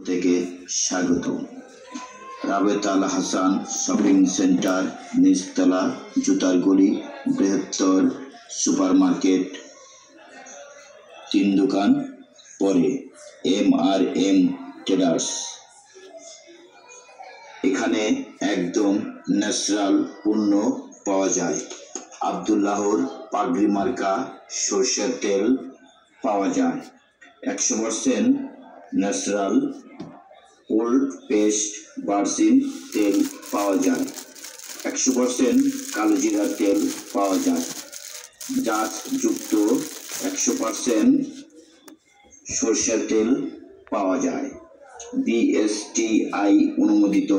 থেকে স্বাগত। রাবেত Al Hasan shopping centre, নিচতলা, জুতার গলি, বৃহত্তর সুপারমার্কেট, 3 দোকান পরে MRM ট্রেডার্স। এখানে একদম ন্যাচারাল পণ্য পাওয়া যায়। আব্দুল্লাহর পাগড়ি মার্কা সরষের তেল পাওয়া যায়। 100% ন্যাচারাল কোল্ড পেস্ট ভার্জিন তেল পাওয়া যায়। 100% কালো জিরার তেল পাওয়া যায়। জাতযুক্ত 100% সরষের তেল পাওয়া যায়। BSTI অনুমোদিত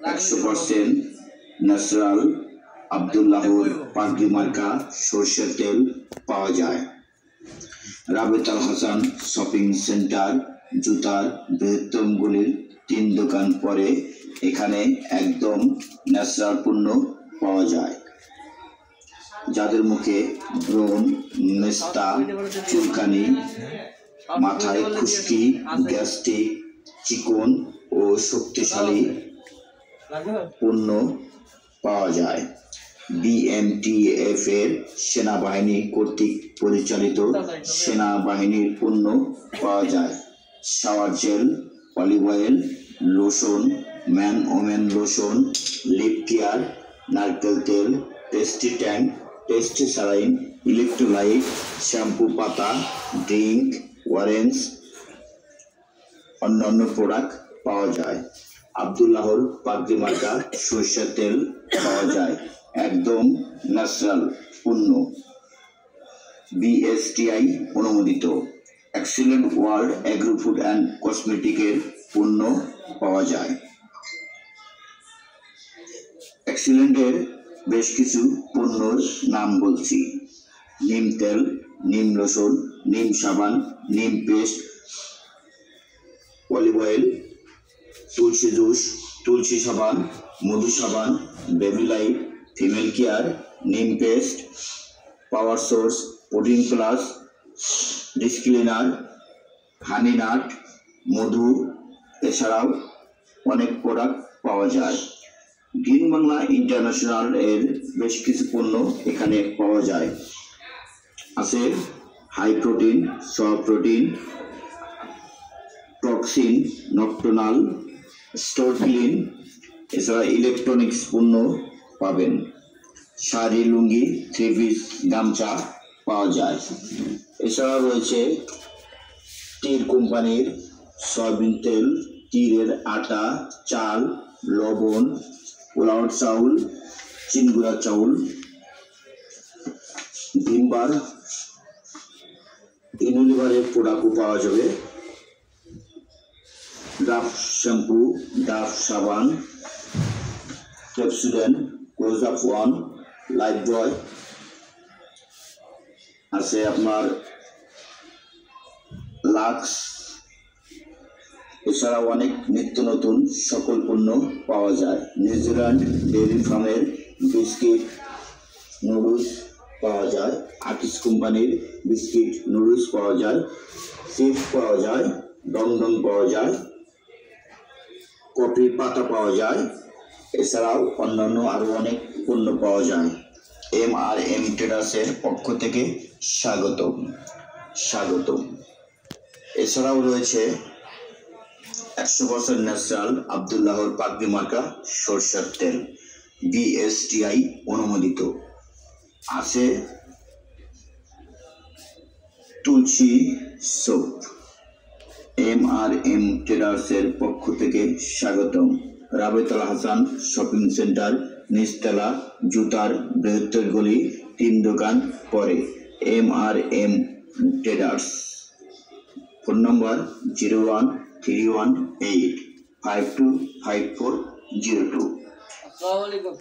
100% ন্যাচারাল আব্দুল্লাহর পাগড়ি মার্কা সরষের তেল পাওয়া যায়। রাবেত আল হাসান শপিং সেন্টার, জুতার বৃহত্তম গলির 3 দোকান পরে এখানে একদম ন্যাচারাল পণ্য পাওয়া যায়। যাদের মুখে ব্রণ, মেস্তা, চুলকানি, মাথায় খুশকি, গ্যাস্ট্রিক, চিকন ও শক্তিশালী পণ্য পাওয়া যায়। BMTF এর সেনাবাহিনী কর্তৃক পরিচালিত সেনাবাহিনীর পণ্য পাওয়া যায়। Shower gel, olive oil, lotion, man women lotion, lip care, নারকেল তেল, tasty tank, tasty saline, electrolyte, shampoo পাতা, ড্রিঙ্ক, অরেঞ্জ, অন্যান্য প্রোডাক্ট পাওয়া যায়। আব্দুল্লাহর পাগড়ি মার্কা সরষের তেল পাওয়া যায়। একদম ন্যাচারাল পণ্য, BSTI অনুমোদিত। Excellent world agro food and কসমেটিকের পণ্য পাওয়া যায়। এক্সিলেন্টের বেশ কিছু পণ্যর নাম বলছি: নিম তেল, নিম লোশন, নিম সাবান, নিম পেস্ট, অলিভ অয়েল, তুলসী জুস, তুলসী সাবান, মধু সাবান, বেবি লাইফ, ফিমেল কেয়ার, নিম paste, power source, protein plus, dish cleaner, honey nut, মধু, এছাড়াও অনেক প্রোডাক্ট পাওয়া যায়। গ্রিন বাংলা ইন্টারন্যাশনাল এর বেশ কিছু পণ্য এখানে পাওয়া যায়। আছে হাই প্রোটিন, স প্রোটিন, টক্সিন, নক্টোনাল, স্টোর ক্লিন, এছাড়া ইলেকট্রনিক্স পণ্য পাবেন। শাড়ি, লুঙ্গি, 3 পিস, গামছা পাওয়া যায়। এছাড়া রয়েছে তীর কোম্পানির সয়াবিন তেল, তীরের আটা, চাল, লবণ, পোলাওর চাউল, চিনগুড়া চাউল, ভিমবার, ইউনিলিভারের প্রোডাক্টও পাওয়া যাবে। ডাভ শ্যাম্পু, ডাভ সাবান, পেপসোডেন্ট, ক্লোজআপ 1, লাইফ বয়, আছে আপনার লাক্স, এছাড়াও অনেক নিত্য নতুন সকল পণ্য পাওয়া যায়। নিউজিল্যান্ড ডেইরি ফার্মের বিস্কিট, নুডলস পাওয়া যায়। আর্টিস কোম্পানির বিস্কিট, নুডলস পাওয়া যায়। চিপস পাওয়া যায়, ডং পাওয়া যায়, কফির পাতা পাওয়া যায়। এছাড়াও অন্যান্য আরো অনেক পণ্য পাওয়া যায়। MRM ট্রেডার্সের পক্ষ থেকে স্বাগত। এছাড়াও রয়েছে 100% ন্যাচারাল আব্দুল্লাহর পাগড়ি মার্কা সরষের তেল, BSTI অনুমোদিত। আছে তুলসী সোপ। MRM ট্রেডার্সের পক্ষ থেকে স্বাগতম। রাবেত আল হাসান শপিং সেন্টার, নিচতলা, জুতার বৃহত্তর গলি, 3 দোকান পরে MRM ট্রেডার্স। ফোন নম্বর 01318525402। আসসালামু আলাইকুম।